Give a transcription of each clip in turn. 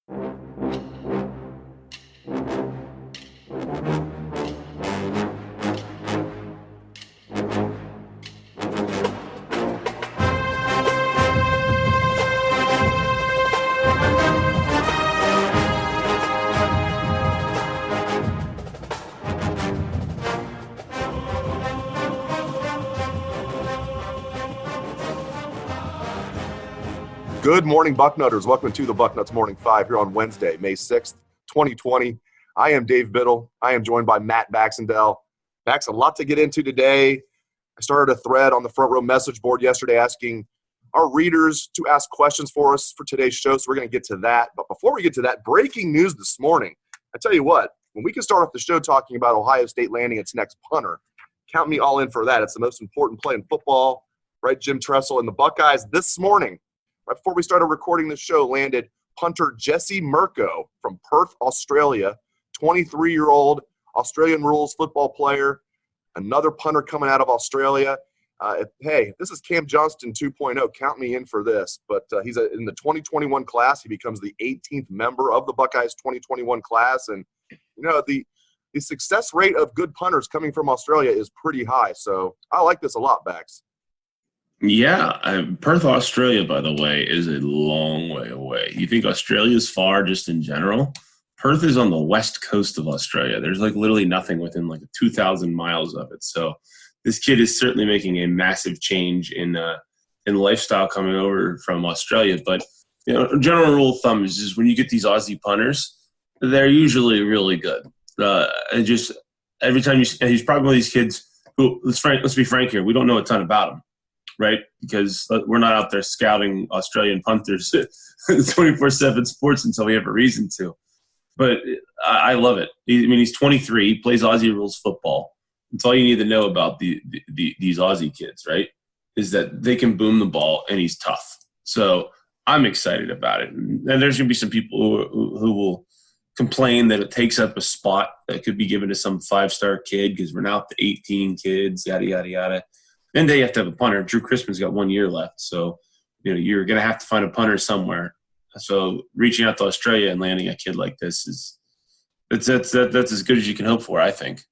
Good morning, Bucknutters. Welcome to the Bucknuts Morning 5 here on Wednesday, May 6th, 2020. I am Dave Biddle. I am joined by Matt Baxendale. Max, a lot to get into today. I started a thread on the Front Row message board yesterday asking our readers to ask questions for us for today's show, so we're going to get to that. But before we get to that, breaking news this morning. I tell you what, when we can start off the show talking about Ohio State landing its next punter, count me all in for that. It's the most important play in football, right? Jim Tressel and the Buckeyes this morning, right before we started recording the show, landed punter Jesse Mirco from Perth, Australia, 23-year-old Australian rules football player, another punter coming out of Australia. Hey, this is Cam Johnston 2.0. Count me in for this. But he's in the 2021 class. He becomes the 18th member of the Buckeyes 2021 class. And, you know, the success rate of good punters coming from Australia is pretty high. So I like this a lot, Bax. Yeah, Perth, Australia, by the way, is a long way away. You think Australia's far just in general? Perth is on the west coast of Australia. There's like literally nothing within like 2,000 miles of it. So this kid is certainly making a massive change in lifestyle coming over from Australia. But you know, general rule of thumb is just when you get these Aussie punters, they're usually really good. And just every time he's probably one of these kids who let's be frank here, we don't know a ton about him. Right? Because we're not out there scouting Australian punters 24/7 sports until we have a reason to. But I love it. He's 23. He plays Aussie rules football. That's all you need to know about these Aussie kids, right? Is that they can boom the ball and he's tough. So I'm excited about it. And there's going to be some people who will complain that it takes up a spot that could be given to some 5-star kid because we're now up to 18 kids, yada, yada, yada. Then they have to have a punter. Drew Chrisman's got 1 year left. So, you know, you're going to have to find a punter somewhere. So reaching out to Australia and landing a kid like this that's as good as you can hope for, I think.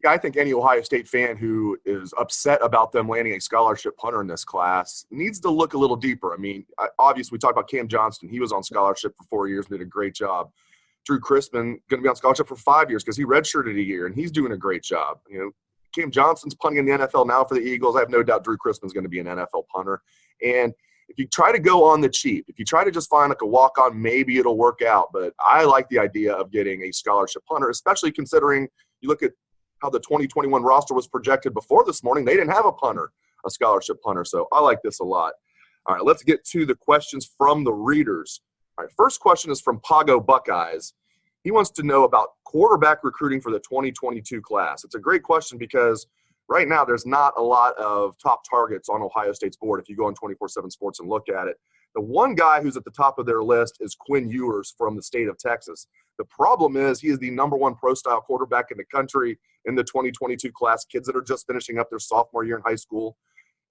Yeah, I think any Ohio State fan who is upset about them landing a scholarship punter in this class needs to look a little deeper. I mean, obviously we talked about Cam Johnston. He was on scholarship for 4 years and did a great job. Drew Chrisman going to be on scholarship for 5 years because he redshirted a year, and he's doing a great job. You know, Cam Johnston's punting in the NFL now for the Eagles. I have no doubt Drew Chrisman's going to be an NFL punter. And if you try to go on the cheap, if you try to just find like a walk-on, maybe it'll work out. But I like the idea of getting a scholarship punter, especially considering you look at how the 2021 roster was projected before this morning. They didn't have a scholarship punter. So I like this a lot. All right, let's get to the questions from the readers. All right, first question is from Pago Buckeyes. He wants to know about quarterback recruiting for the 2022 class. It's a great question because right now there's not a lot of top targets on Ohio State's board if you go on 24/7 Sports and look at it. The one guy who's at the top of their list is Quinn Ewers from the state of Texas. The problem is he is the number one pro-style quarterback in the country in the 2022 class, kids that are just finishing up their sophomore year in high school.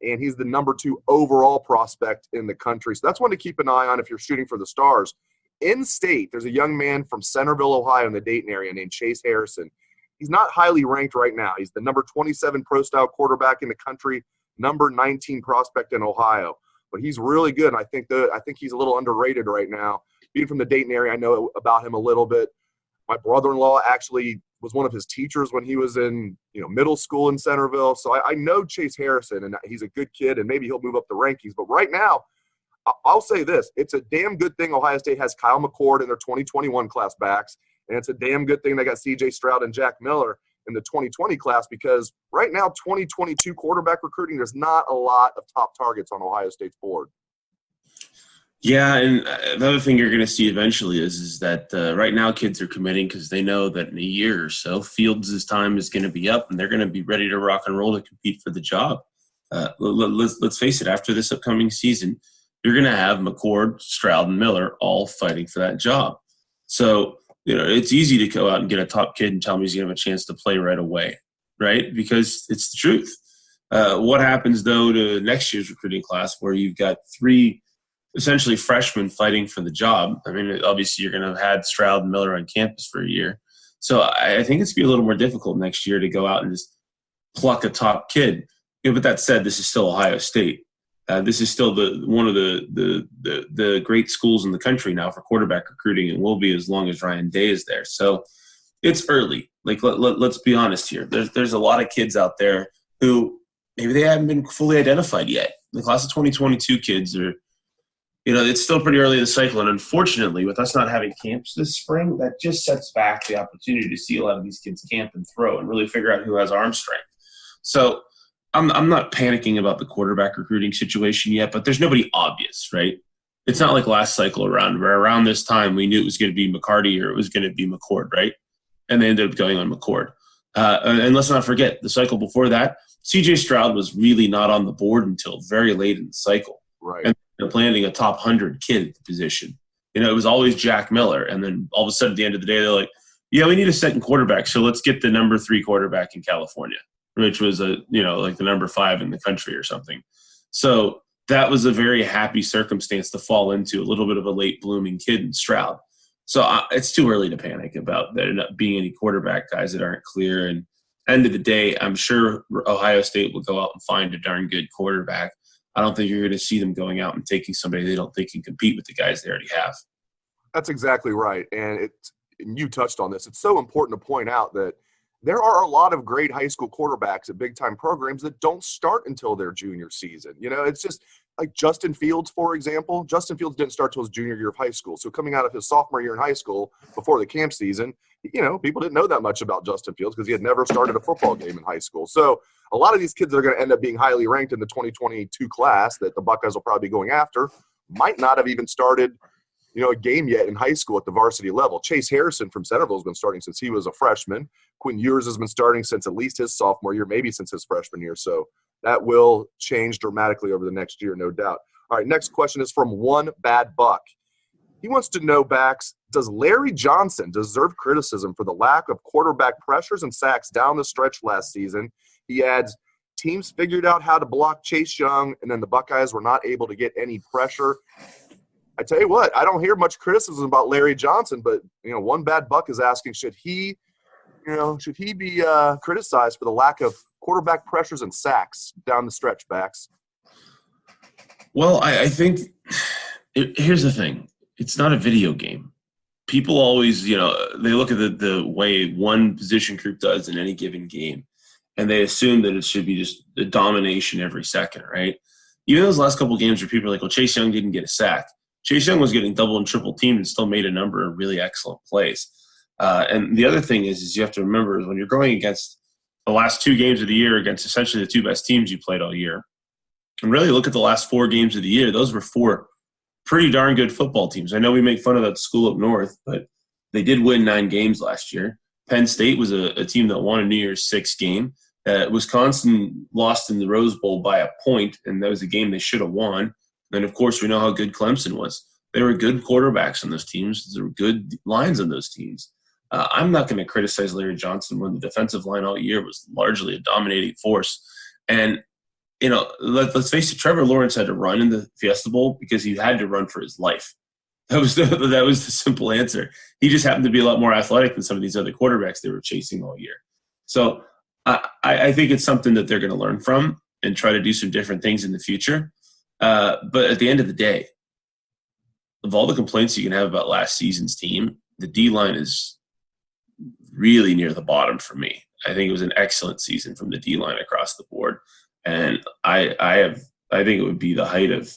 And he's the number 2 overall prospect in the country. So that's one to keep an eye on if you're shooting for the stars. In state, there's a young man from Centerville, Ohio in the Dayton area named Chase Harrison. He's not highly ranked right now. He's the number 27 pro-style quarterback in the country, number 19 prospect in Ohio. But he's really good, and I think he's a little underrated right now. Being from the Dayton area, I know about him a little bit. My brother-in-law actually was one of his teachers when he was in middle school in Centerville. So I know Chase Harrison, and he's a good kid, and maybe he'll move up the rankings. But right now, I'll say this. It's a damn good thing Ohio State has Kyle McCord in their 2021 class backs, and it's a damn good thing they got C.J. Stroud and Jack Miller in the 2020 class because right now, 2022 quarterback recruiting, there's not a lot of top targets on Ohio State's board. Yeah, and the other thing you're going to see eventually is that right now kids are committing because they know that in a year or so, Fields' time is going to be up, and they're going to be ready to rock and roll to compete for the job. Let's face it, after this upcoming season, you're going to have McCord, Stroud, and Miller all fighting for that job. So, it's easy to go out and get a top kid and tell him he's going to have a chance to play right away, right? Because it's the truth. What happens, though, to next year's recruiting class where you've got 3 essentially freshmen fighting for the job. I mean, obviously you're going to have had Stroud and Miller on campus for a year. So I think it's going to be a little more difficult next year to go out and just pluck a top kid. But that said, this is still Ohio State. This is still one of the great schools in the country now for quarterback recruiting, and will be as long as Ryan Day is there. So it's early. Like let's be honest here. There's a lot of kids out there who maybe they haven't been fully identified yet. The class of 2022 kids are, it's still pretty early in the cycle, and unfortunately, with us not having camps this spring, that just sets back the opportunity to see a lot of these kids camp and throw and really figure out who has arm strength. So I'm not panicking about the quarterback recruiting situation yet, but there's nobody obvious, right? It's not like last cycle where around this time we knew it was going to be McCarty or it was going to be McCord, right? And they ended up going on McCord. And let's not forget, the cycle before that, C.J. Stroud was really not on the board until very late in the cycle. Right. And they're planning a top 100 kid at the position. It was always Jack Miller. And then all of a sudden at the end of the day, they're like, yeah, we need a second quarterback, so let's get the number 3 quarterback in California, which was like the number 5 in the country or something. So that was a very happy circumstance to fall into, a little bit of a late blooming kid in Stroud. So it's too early to panic about there not being any quarterback guys that aren't clear. And end of the day, I'm sure Ohio State will go out and find a darn good quarterback. I don't think you're going to see them going out and taking somebody they don't think can compete with the guys they already have. That's exactly right. And you touched on this. It's so important to point out that there are a lot of great high school quarterbacks at big-time programs that don't start until their junior season. It's just like Justin Fields, for example. Justin Fields didn't start till his junior year of high school. So coming out of his sophomore year in high school before the camp season, people didn't know that much about Justin Fields because he had never started a football game in high school. So a lot of these kids that are going to end up being highly ranked in the 2022 class that the Buckeyes will probably be going after might not have even started a game yet in high school at the varsity level. Chase Harrison from Centerville has been starting since he was a freshman. Quinn Ewers has been starting since at least his sophomore year, maybe since his freshman year. So that will change dramatically over the next year, no doubt. All right, next question is from One Bad Buck. He wants to know, Bax, does Larry Johnson deserve criticism for the lack of quarterback pressures and sacks down the stretch last season? He adds, teams figured out how to block Chase Young, and then the Buckeyes were not able to get any pressure. I tell you what, I don't hear much criticism about Larry Johnson, but One Bad Buck is asking, should he be criticized for the lack of quarterback pressures and sacks down the stretch, Backs? Well, I think here's the thing: it's not a video game. People always, they look at the way one position group does in any given game, and they assume that it should be just a domination every second, right? Even those last couple of games where people are like, well, Chase Young didn't get a sack. Chase Young was getting double and triple teamed and still made a number of really excellent plays. And the other thing is you have to remember when you're going against the last 2 games of the year against essentially the 2 best teams you played all year, and really look at the last 4 games of the year, those were 4 pretty darn good football teams. I know we make fun of that school up north, but they did win 9 games last year. Penn State was a team that won a New Year's 6 game. Wisconsin lost in the Rose Bowl by a point, and that was a game they should have won. And, of course, we know how good Clemson was. There were good quarterbacks on those teams. There were good lines on those teams. I'm not going to criticize Larry Johnson when the defensive line all year was largely a dominating force. And, let's face it, Trevor Lawrence had to run in the Fiesta Bowl because he had to run for his life. That was the simple answer. He just happened to be a lot more athletic than some of these other quarterbacks they were chasing all year. So I think it's something that they're going to learn from and try to do some different things in the future. But at the end of the day, of all the complaints you can have about last season's team, the D-line is really near the bottom for me. I think it was an excellent season from the D-line across the board. And I think it would be the height of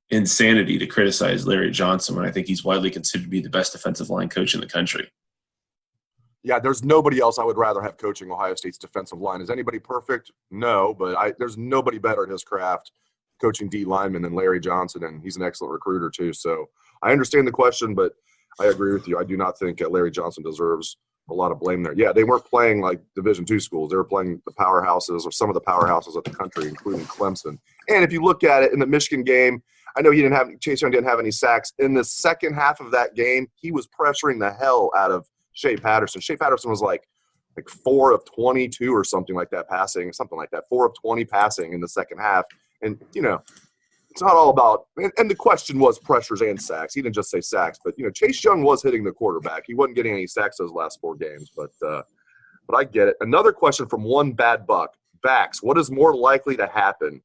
insanity to criticize Larry Johnson when I think he's widely considered to be the best defensive line coach in the country. Yeah, there's nobody else I would rather have coaching Ohio State's defensive line. Is anybody perfect? No, but there's nobody better at his craft coaching D linemen than Larry Johnson, and he's an excellent recruiter too. So I understand the question, but I agree with you. I do not think Larry Johnson deserves a lot of blame there. Yeah, they weren't playing like Division II schools. They were playing the powerhouses or some of the powerhouses of the country, including Clemson. And if you look at it in the Michigan game, I know Chase Young didn't have any sacks. In the second half of that game, he was pressuring the hell out of Shea Patterson. Shea Patterson was like 4 of 22 or something like that passing, 4 of 20 passing in the second half. And, it's not all about – and the question was pressures and sacks. He didn't just say sacks. But, Chase Young was hitting the quarterback. He wasn't getting any sacks those last 4 games. But I get it. Another question from one bad buck. Backs, what is more likely to happen?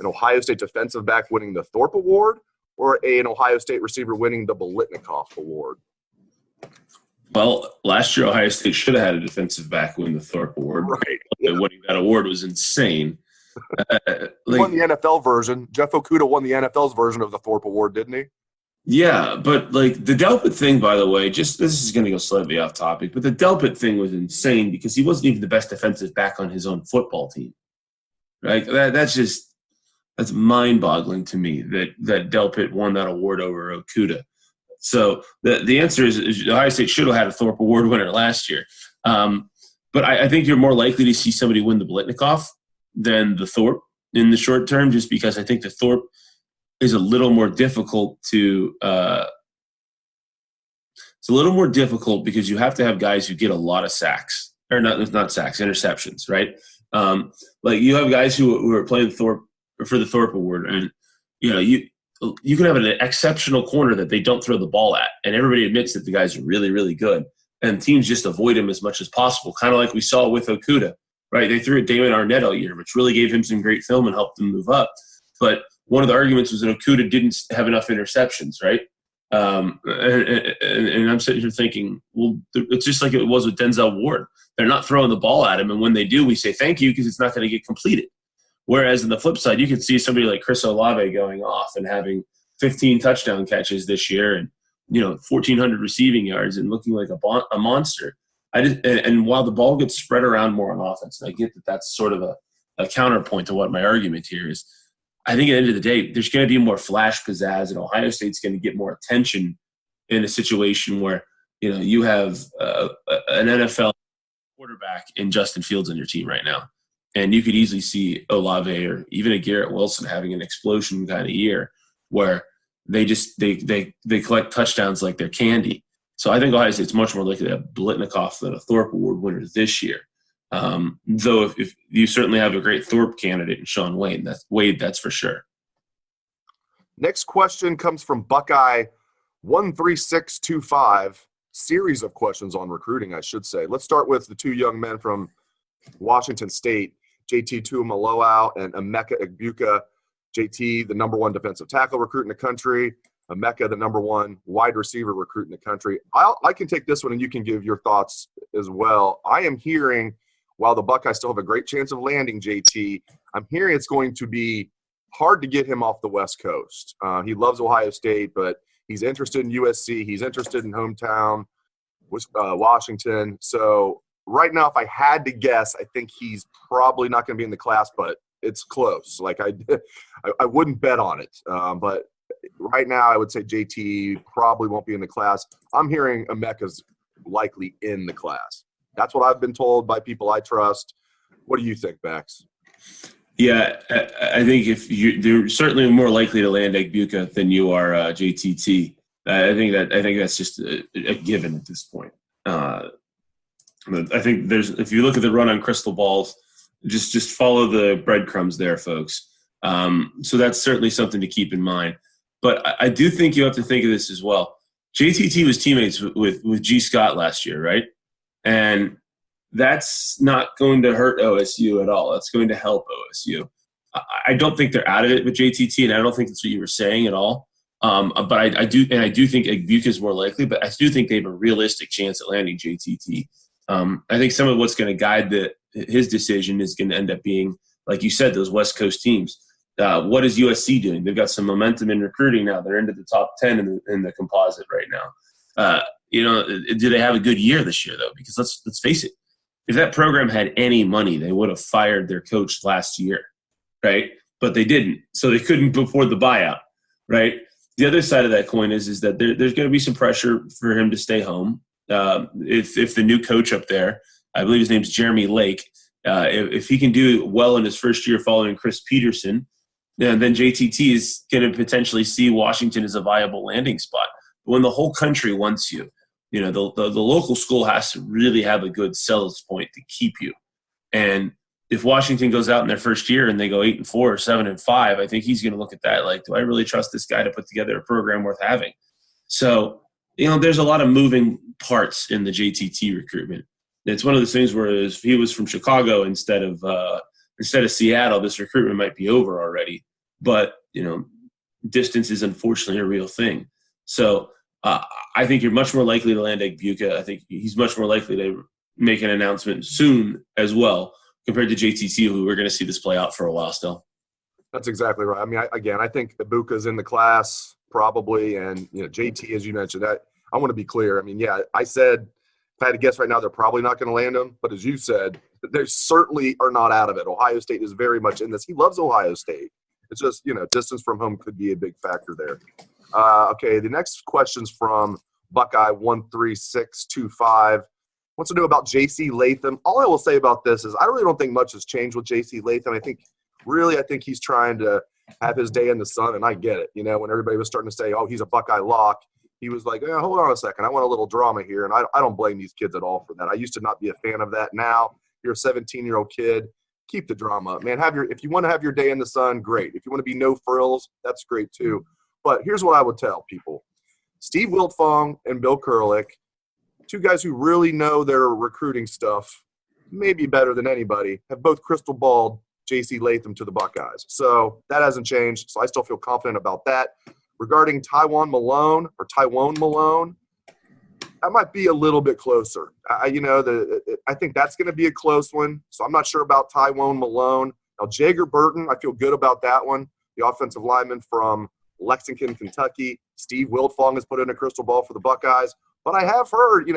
An Ohio State defensive back winning the Thorpe Award or an Ohio State receiver winning the Biletnikoff Award? Well, last year Ohio State should have had a defensive back win the Thorpe Award. Right. Yeah. Winning that award was insane. Won the NFL version. Jeff Okudah won the NFL's version of the Thorpe Award, didn't he? Yeah, but the Delpit thing, by the way, just this is going to go slightly off topic, but the Delpit thing was insane because he wasn't even the best defensive back on his own football team. Right? That's mind-boggling to me that Delpit won that award over Okudah. So the answer is Ohio State should have had a Thorpe Award winner last year. But I think you're more likely to see somebody win the Biletnikoff than the Thorpe in the short term, just because I think the Thorpe is a little more difficult to it's a little more difficult because you have to have guys who get a lot of sacks, or not sacks, interceptions, right? You have guys who are playing Thorpe for the Thorpe Award, and you can have an exceptional corner that they don't throw the ball at, and everybody admits that the guys are really, really good, and teams just avoid him as much as possible, kind of like we saw with Okudah, right? They threw at Damon Arnett all year, which really gave him some great film and helped him move up. But one of the arguments was that Okudah didn't have enough interceptions, right? And I'm sitting here thinking, well, it's just like it was with Denzel Ward. They're not throwing the ball at him, and when they do, we say thank you because it's not going to get completed. Whereas on the flip side, you could see somebody like Chris Olave going off and having 15 touchdown catches this year and 1,400 receiving yards and looking like a monster. And while the ball gets spread around more on offense, and I get that that's sort of a counterpoint to what my argument here is, I think at the end of the day, there's going to be more flash pizzazz, and Ohio State's going to get more attention in a situation where you have an NFL quarterback in Justin Fields on your team right now. And you could easily see Olave or even a Garrett Wilson having an explosion kind of year where they collect touchdowns like they're candy. So I think Ohio State's much more likely to have Biletnikoff than a Thorpe Award winner this year. Though if you certainly have a great Thorpe candidate in Sean Wade, that's for sure. Next question comes from Buckeye 13625. Series of questions on recruiting, I should say. Let's start with the 2 young men from Washington State, JT Tuimoloau and Emeka Egbuka. JT, the number 1 defensive tackle recruit in the country. Emeka, the number 1 wide receiver recruit in the country. I can take this one and you can give your thoughts as well. I am hearing, while the Buckeyes still have a great chance of landing JT, I'm hearing it's going to be hard to get him off the West Coast. He loves Ohio State, but he's interested in USC. He's interested in hometown, Washington. So right now, if I had to guess, I think he's probably not going to be in the class, but it's close. I wouldn't bet on it. But right now, I would say JT probably won't be in the class. I'm hearing Emeka's likely in the class. That's what I've been told by people I trust. What do you think, Bax? Yeah, I think they're certainly more likely to land Egbuka than you are JTT. I think that's just a given at this point. I think if you look at the run on crystal balls, just follow the breadcrumbs there, folks. So that's certainly something to keep in mind. But I do think you have to think of this as well. JTT was teammates with G. Scott last year, right? And that's not going to hurt OSU at all. That's going to help OSU. I don't think they're out of it with JTT, and I don't think that's what you were saying at all. But I do think Egbuka is more likely, but I do think they have a realistic chance at landing JTT. I think some of what's going to guide his decision is going to end up being, like you said, those West Coast teams. What is USC doing? They've got some momentum in recruiting now. They're into the top 10 in the composite right now. Do they have a good year this year, though? Because let's face it. If that program had any money, they would have fired their coach last year, right? But they didn't, so they couldn't afford the buyout, right? The other side of that coin is that there's going to be some pressure for him to stay home. If the new coach up there, I believe his name's Jeremy Lake, if he can do well in his first year following Chris Peterson, then JTT is going to potentially see Washington as a viable landing spot. But when the whole country wants you, the local school has to really have a good sales point to keep you. And if Washington goes out in their first year and they go 8-4 or 7-5, I think he's going to look at that like, do I really trust this guy to put together a program worth having? So, there's a lot of moving parts in the JTT recruitment. It's one of those things where if he was from Chicago instead of Seattle, this recruitment might be over already. But, distance is unfortunately a real thing. So I think you're much more likely to land Egbuka. I think he's much more likely to make an announcement soon as well compared to JTT, who we're going to see this play out for a while still. That's exactly right. I mean, I think Egbuka's in the class probably, and, JT, as you mentioned, I want to be clear. I mean, yeah, I said if I had to guess right now, they're probably not going to land him. But as you said, they certainly are not out of it. Ohio State is very much in this. He loves Ohio State. It's just, distance from home could be a big factor there. Okay, the next question's from Buckeye 13625. Wants to know about J.C. Latham. All I will say about this is I really don't think much has changed with J.C. Latham. I think he's trying to have his day in the sun, and I get it. When everybody was starting to say, oh, he's a Buckeye lock, he was like, hold on a second. I want a little drama here, and I don't blame these kids at all for that. I used to not be a fan of that. Now you're a 17-year-old kid. Keep the drama up, man. If you want to have your day in the sun, great. If you want to be no frills, that's great too. But here's what I would tell people. Steve Wiltfong and Bill Kurlick, two guys who really know their recruiting stuff, maybe better than anybody, have both crystal balled J.C. Latham to the Buckeyes. So that hasn't changed. So I still feel confident about that. Regarding Tywone Malone, that might be a little bit closer. I think that's going to be a close one. So I'm not sure about Tywone Malone. Now, Jager Burton, I feel good about that one. The offensive lineman from Lexington, Kentucky. Steve Wiltfong has put in a crystal ball for the Buckeyes. But I have heard,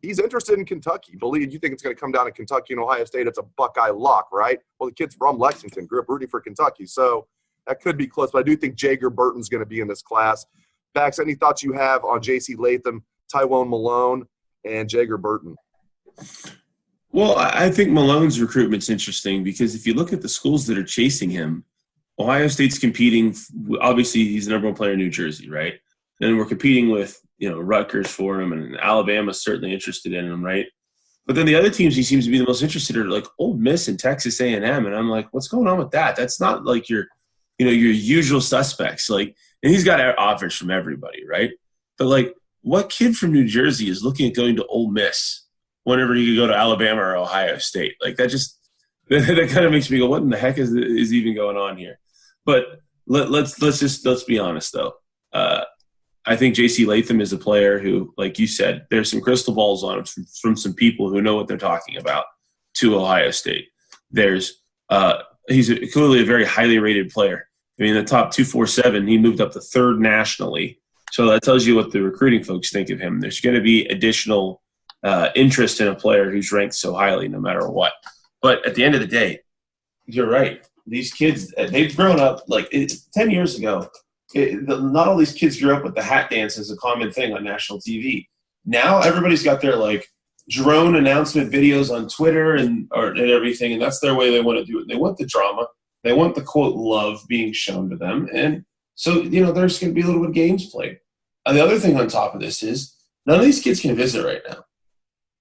he's interested in Kentucky. Believe you think it's going to come down to Kentucky and Ohio State. It's a Buckeye lock, right? Well, the kid's from Lexington, grew up rooting for Kentucky. So that could be close. But I do think Jager Burton's going to be in this class. Bax, any thoughts you have on J.C. Latham, Tywone Malone, and Jager Burton? Well, I think Malone's recruitment's interesting because if you look at the schools that are chasing him, Ohio State's competing. Obviously, he's the number one player in New Jersey, right? And we're competing with, Rutgers for him, and Alabama's certainly interested in him, right? But then the other teams he seems to be the most interested are like Ole Miss and Texas A&M, and I'm like, what's going on with that? That's not like your usual suspects. Like, and he's got offers from everybody, right? But like, what kid from New Jersey is looking at going to Ole Miss whenever he could go to Alabama or Ohio State? Like that kind of makes me go, what in the heck is even going on here? But let's be honest though. I think J.C. Latham is a player who, like you said, there's some crystal balls on him from some people who know what they're talking about to Ohio State. He's clearly a very highly rated player. I mean, in the top 247, he moved up to third nationally. So that tells you what the recruiting folks think of him. There's going to be additional interest in a player who's ranked so highly no matter what. But at the end of the day, you're right. These kids, they've grown up like 10 years ago. Not all these kids grew up with the hat dance as a common thing on national TV. Now everybody's got their like drone announcement videos on Twitter and everything, and that's their way they want to do it. They want the drama. They want the, quote, love being shown to them. And so, there's going to be a little bit of games played. And the other thing on top of this is none of these kids can visit right now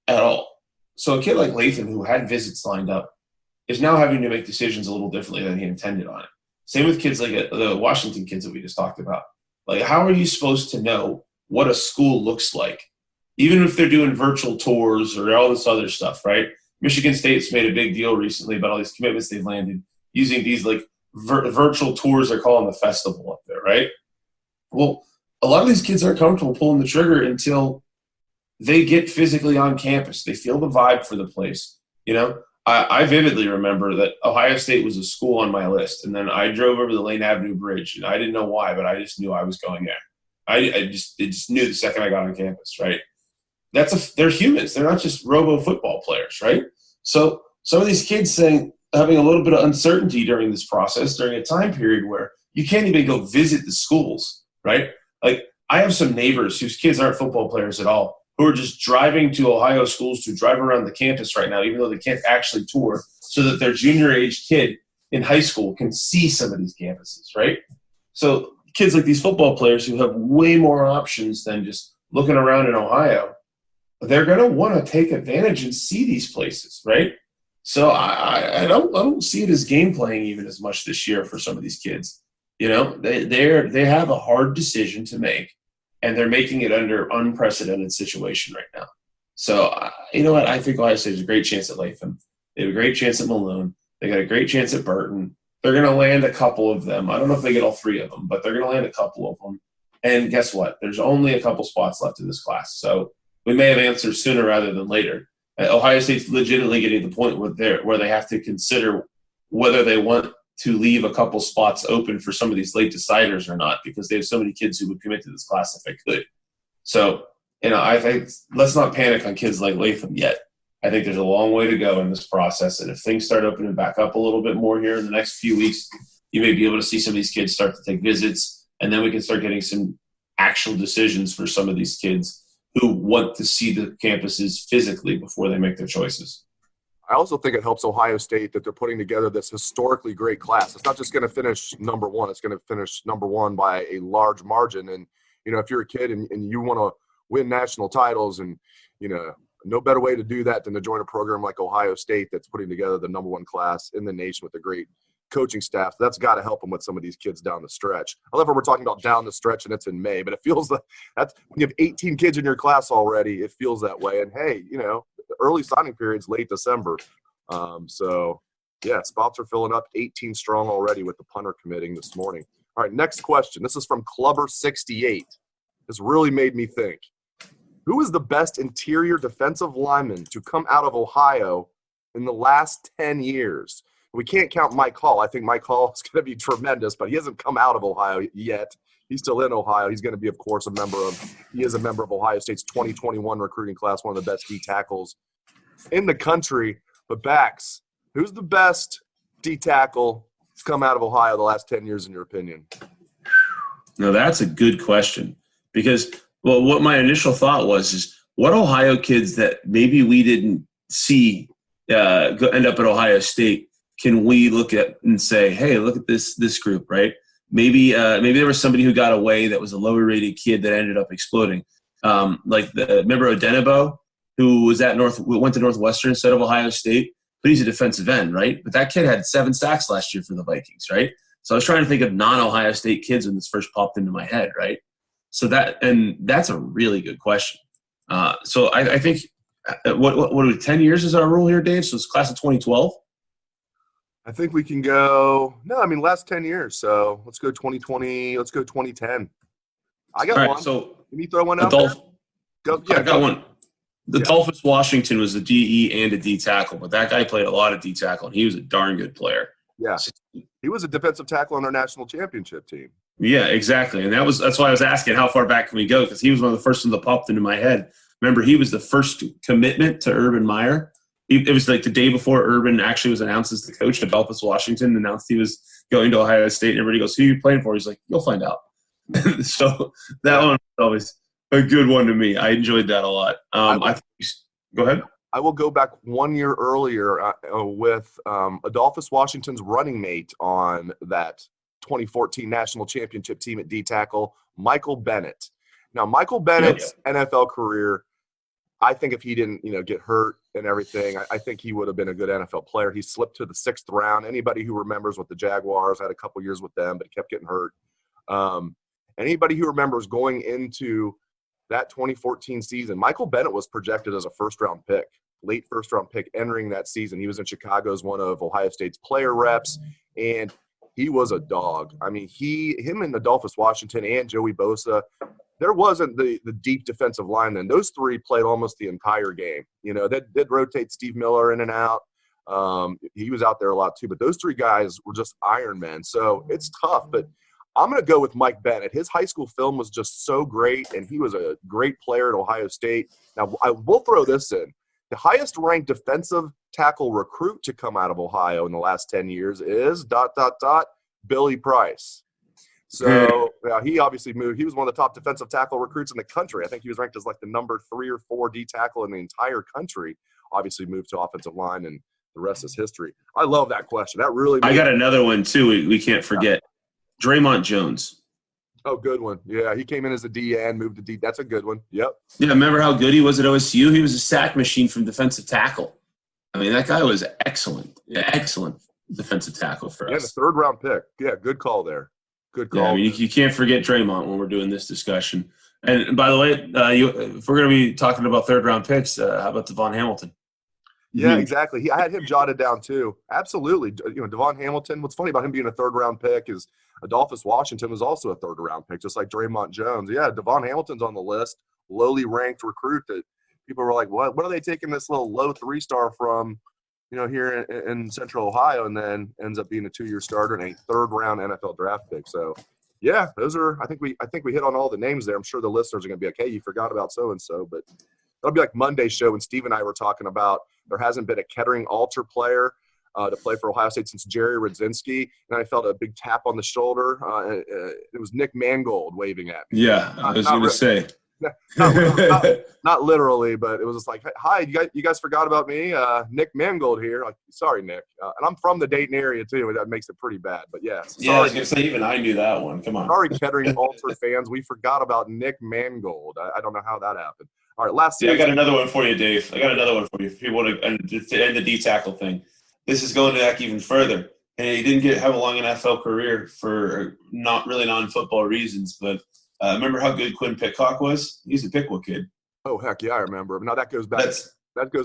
at all. So a kid like Latham, who had visits lined up, is now having to make decisions a little differently than he intended on it. Same with kids like the Washington kids that we just talked about. Like, how are you supposed to know what a school looks like? Even if they're doing virtual tours or all this other stuff, right? Michigan State's made a big deal recently about all these commitments they've landed using these like virtual tours they're calling the festival up there, right? Well, a lot of these kids aren't comfortable pulling the trigger until they get physically on campus. They feel the vibe for the place. I vividly remember that Ohio State was a school on my list, and then I drove over the Lane Avenue Bridge, and I didn't know why, but I just knew I was going there. I just knew the second I got on campus, right? They're humans. They're not just robo football players, right? So some of these kids having a little bit of uncertainty during this process, during a time period where you can't even go visit the schools, right? Like, I have some neighbors whose kids aren't football players at all, who are just driving to Ohio schools to drive around the campus right now, even though they can't actually tour, so that their junior-age kid in high school can see some of these campuses, right? So kids like these football players who have way more options than just looking around in Ohio, they're going to want to take advantage and see these places, right? So I don't see it as game playing even as much this year for some of these kids. You know, they have a hard decision to make, and they're making it under unprecedented situation right now. So you know what? I think Ohio State has a great chance at Latham. They have a great chance at Malone. They got a great chance at Burton. They're going to land a couple of them. I don't know if they get all three of them, but they're going to land a couple of them. And guess what? There's only a couple spots left in this class, so we may have answers sooner rather than later. Ohio State's legitimately getting to the point where they have to consider whether they want to leave a couple spots open for some of these late deciders or not, because they have so many kids who would commit to this class if they could. So, I think let's not panic on kids like Latham yet. I think there's a long way to go in this process, and if things start opening back up a little bit more here in the next few weeks, you may be able to see some of these kids start to take visits, and then we can start getting some actual decisions for some of these kids who want to see the campuses physically before they make their choices. I also think it helps Ohio State that they're putting together this historically great class. It's not just going to finish number one. It's going to finish number one by a large margin. And, if you're a kid and you want to win national titles, and, no better way to do that than to join a program like Ohio State that's putting together the number one class in the nation with a great coaching staff. That's got to help them with some of these kids down the stretch. I love how we're talking about down the stretch and it's in May, but it feels like that's when you have 18 kids in your class already, it feels that way. And hey, the early signing period's late December. So yeah, spots are filling up, 18 strong already with the punter committing this morning. All right, next question. This is from Clubber68. This really made me think. Who is the best interior defensive lineman to come out of Ohio in the last 10 years? We can't count Mike Hall. I think Mike Hall is going to be tremendous, but he hasn't come out of Ohio yet. He's still in Ohio. He's going to be, of course, he is a member of Ohio State's 2021 recruiting class, one of the best D tackles in the country. But Bax, who's the best D tackle to come out of Ohio the last 10 years in your opinion? No, that's a good question, because what my initial thought was is what Ohio kids that maybe we didn't see end up at Ohio State can we look at and say, hey, look at this group, right? Maybe there was somebody who got away that was a lower rated kid that ended up exploding. Remember Odenigbo, who went to Northwestern instead of Ohio State, but he's a defensive end, right? But that kid had 7 sacks last year for the Vikings, right? So I was trying to think of non-Ohio State kids when this first popped into my head, right? So that's a really good question. So I think what 10 years is our rule here, Dave? So it's class of 2012. I think we can go – no, I mean last 10 years. So let's go 2020. Let's go 2010. I got one. So can you throw one out there? I got one. Adolphus Washington was a DE and a D tackle, but that guy played a lot of D tackle, and he was a darn good player. Yeah. He was a defensive tackle on our national championship team. Yeah, exactly. And that's why I was asking how far back can we go, because he was one of the first ones that popped into my head. Remember, he was the first commitment to Urban Meyer. It was like the day before Urban actually was announced as the coach. Adolphus Washington announced he was going to Ohio State, and everybody goes, who are you playing for? He's like, you'll find out. So that one was always a good one to me. I enjoyed that a lot. Go ahead. I will go back 1 year earlier with Adolphus Washington's running mate on that 2014 national championship team at D tackle, Michael Bennett. Now, Michael Bennett's NFL career, I think if he didn't, get hurt and everything, I think he would have been a good NFL player. He slipped to the 6th round. Anybody who remembers what the Jaguars had a couple years with them, but he kept getting hurt. Anybody who remembers going into that 2014 season, Michael Bennett was projected as a first-round pick, late first-round pick entering that season. He was in Chicago as one of Ohio State's player reps, and he was a dog. I mean, him and Adolphus Washington and Joey Bosa, there wasn't the deep defensive line then. Those three played almost the entire game. They did rotate Steve Miller in and out. He was out there a lot too. But those three guys were just Iron Men. So it's tough. But I'm going to go with Mike Bennett. His high school film was just so great, and he was a great player at Ohio State. Now, I will throw this in. The highest-ranked defensive tackle recruit to come out of Ohio in the last 10 years is ... Billy Price. So he obviously moved. He was one of the top defensive tackle recruits in the country. I think he was ranked as like the number 3 or 4 D tackle in the entire country. Obviously moved to offensive line, and the rest is history. I love that question. That really. I got another one too. We can't forget Draymond Jones. Oh, good one. Yeah, he came in as a D and moved to D. That's a good one. Yep. Yeah, remember how good he was at OSU? He was a sack machine from defensive tackle. I mean, that guy was excellent. Excellent defensive tackle for Yeah, the us. third-round pick. Yeah, good call there. Good call. Yeah, I mean, you can't forget Draymond when we're doing this discussion. And by the way, if we're going to be talking about third-round picks, how about Devon Hamilton? Yeah, exactly. I had him jotted down too. Absolutely. Devon Hamilton. What's funny about him being a third-round pick is Adolphus Washington was also a third-round pick, just like Draymond Jones. Yeah, Devon Hamilton's on the list. Lowly ranked recruit that people were like, what are they taking this little low 3-star from, here in Central Ohio, and then ends up being a 2-year starter and a third-round NFL draft pick. So, yeah, those are. I think we hit on all the names there. I'm sure the listeners are going to be like, hey, you forgot about so and so, but that'll be like Monday's show when Steve and I were talking about there hasn't been a Kettering Alter player to play for Ohio State since Jerry Radzinski, and I felt a big tap on the shoulder. It was Nick Mangold waving at me. Yeah, I was going to say. Not literally, but it was just like, hi, you guys forgot about me? Nick Mangold here. Like, sorry, Nick. And I'm from the Dayton area, too. That makes it pretty bad. But, yeah. Sorry, I was going to say, even I knew that one. Come on. Sorry, Kettering Alter fans. We forgot about Nick Mangold. I don't know how that happened. All right, last series. I got another one for you, Dave. I got another one for you. If you want to end the D-tackle thing. This is going back even further. And he didn't have a long NFL career for not really non-football reasons, but remember how good Quinn Pitcock was? He's a Pickwa kid. Oh, heck yeah, I remember. Now that goes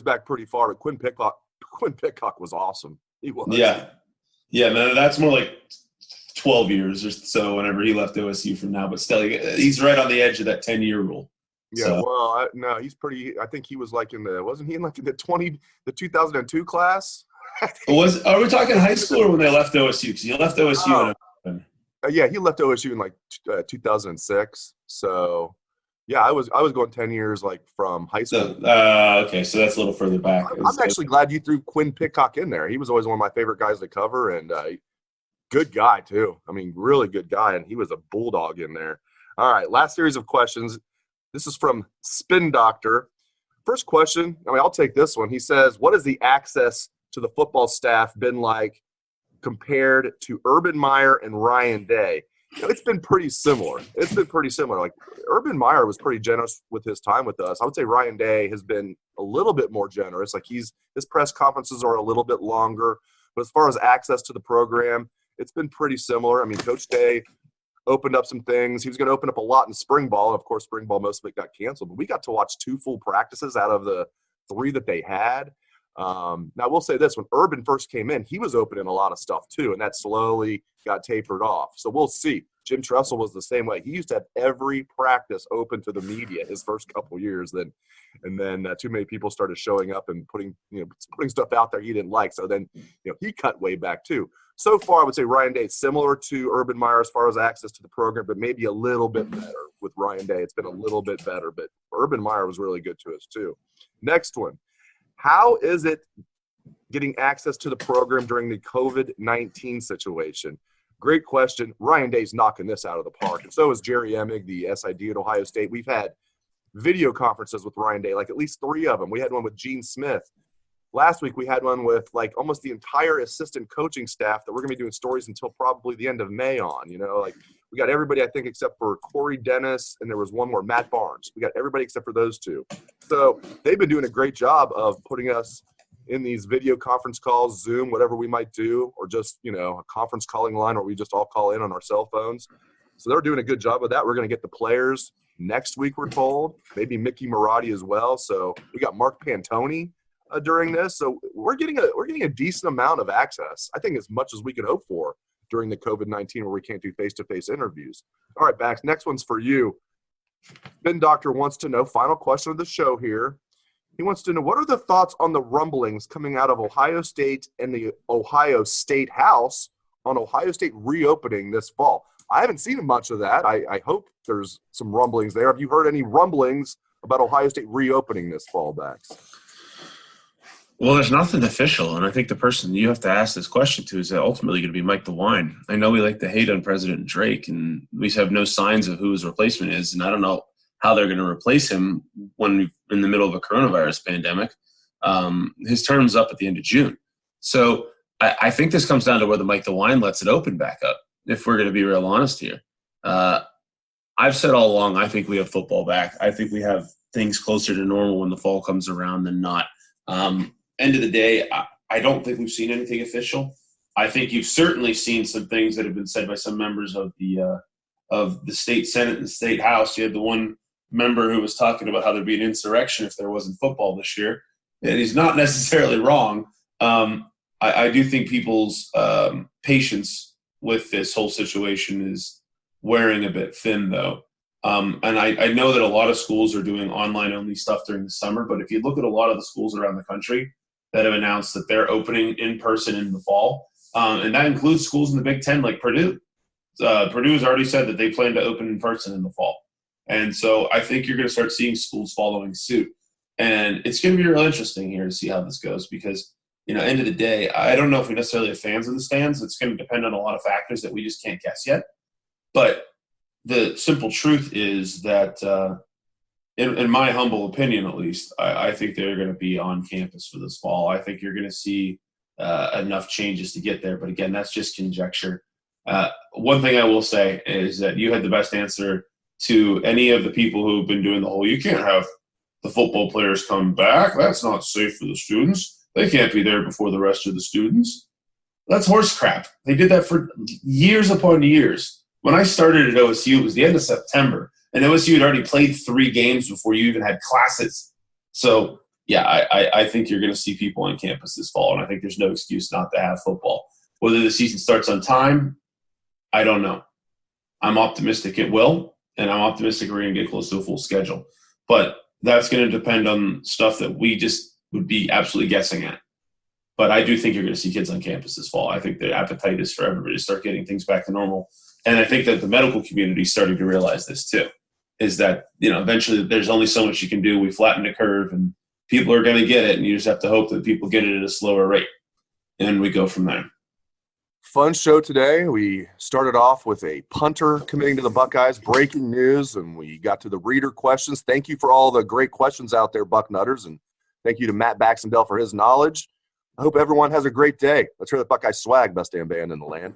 back pretty far. But Quinn Pitcock was awesome. He was. Yeah, man, that's more like 12 years or so whenever he left OSU from now. But still, he's right on the edge of that 10-year rule. Yeah, so. Well, no, he's pretty. I think he was like wasn't he in like the 2002 class? Are we talking high school or when they left OSU? Because he left OSU. Yeah, he left OSU in like 2006. So, yeah, I was going 10 years like from high school. Okay, so that's a little further back. I'm actually glad you threw Quinn Pitcock in there. He was always one of my favorite guys to cover, and good guy too. I mean, really good guy, and he was a bulldog in there. All right, last series of questions. This is from Spin Doctor. First question. I mean, I'll take this one. He says, "What has the access to the football staff been like compared to Urban Meyer and Ryan Day?" It's been pretty similar. Like Urban Meyer was pretty generous with his time with us. I would say Ryan Day has been a little bit more generous. Like his press conferences are a little bit longer, but as far as access to the program, it's been pretty similar. I mean, Coach Day opened up some things. He was going to open up a lot in spring ball. Of course, spring ball, most of it got canceled, but we got to watch 2 full practices out of the 3 that they had. Now, I will say this. When Urban first came in, he was opening a lot of stuff too, and that slowly got tapered off. So we'll see. Jim Tressel was the same way. He used to have every practice open to the media his first couple years. And then too many people started showing up and putting stuff out there he didn't like. So then he cut way back too. So far, I would say Ryan Day is similar to Urban Meyer as far as access to the program, but maybe a little bit better with Ryan Day. It's been a little bit better, but Urban Meyer was really good to us too. Next one. How is it getting access to the program during the COVID-19 situation? Great question. Ryan Day's knocking this out of the park, and so is Jerry Emig, the SID at Ohio State. We've had video conferences with Ryan Day, like at least 3 of them. We had one with Gene Smith. Last week we had one with like almost the entire assistant coaching staff that we're going to be doing stories until probably the end of May on. Like we got everybody, I think, except for Corey Dennis, and there was one more, Matt Barnes. We got everybody except for those 2. So they've been doing a great job of putting us in these video conference calls, Zoom, whatever we might do, or just, a conference calling line where we just all call in on our cell phones. So they're doing a good job of that. We're going to get the players next week, we're told, maybe Mickey Marotti as well. So we got Mark Pantoni during this. So we're getting a decent amount of access. I think as much as we could hope for during the COVID-19 where we can't do face-to-face interviews. All right, Bax, next one's for you. Ben Doctor wants to know, final question of the show here. He wants to know, what are the thoughts on the rumblings coming out of Ohio State and the Ohio State House on Ohio State reopening this fall? I haven't seen much of that. I hope there's some rumblings there. Have you heard any rumblings about Ohio State reopening this fall, Bax? Well, there's nothing official, and I think the person you have to ask this question to is ultimately going to be Mike DeWine. I know we like to hate on President Drake, and we have no signs of who his replacement is, and I don't know how they're going to replace him when we're in the middle of a coronavirus pandemic. His term's up at the end of June. So I think this comes down to whether Mike DeWine lets it open back up, if we're going to be real honest here. I've said all along, I think we have football back. I think we have things closer to normal when the fall comes around than not. end of the day, I don't think we've seen anything official. I think you've certainly seen some things that have been said by some members of the state Senate and the state House. You had the one member who was talking about how there'd be an insurrection if there wasn't football this year. And he's not necessarily wrong. I do think people's patience with this whole situation is wearing a bit thin, though. And I know that a lot of schools are doing online-only stuff during the summer, but if you look at a lot of the schools around the country that have announced that they're opening in person in the fall, and that includes schools in the Big Ten like Purdue. Purdue has already said that they plan to open in person in the fall. And so I think you're going to start seeing schools following suit. And it's going to be real interesting here to see how this goes because, end of the day, I don't know if we necessarily have fans in the stands. It's going to depend on a lot of factors that we just can't guess yet. But the simple truth is that, in my humble opinion at least, I think they're going to be on campus for this fall. I think you're going to see enough changes to get there. But again, that's just conjecture. One thing I will say is that you had the best answer to any of the people who've been doing the whole, you can't have the football players come back. That's not safe for the students. They can't be there before the rest of the students. That's horse crap. They did that for years upon years. When I started at OSU, it was the end of September, and OSU had already played 3 games before you even had classes. So, yeah, I think you're going to see people on campus this fall, and I think there's no excuse not to have football. Whether the season starts on time, I don't know. I'm optimistic it will, and I'm optimistic we're going to get close to a full schedule. But that's going to depend on stuff that we just would be absolutely guessing at. But I do think you're going to see kids on campus this fall. I think the appetite is for everybody to start getting things back to normal. And I think that the medical community is starting to realize this too, is that, eventually there's only so much you can do. We flattened a curve and people are going to get it. And you just have to hope that people get it at a slower rate. And we go from there. Fun show today. We started off with a punter committing to the Buckeyes, breaking news, and we got to the reader questions. Thank you for all the great questions out there, Bucknutters, and thank you to Matt Baxendale for his knowledge. I hope everyone has a great day. Let's hear the Buckeye swag, best damn band in the land.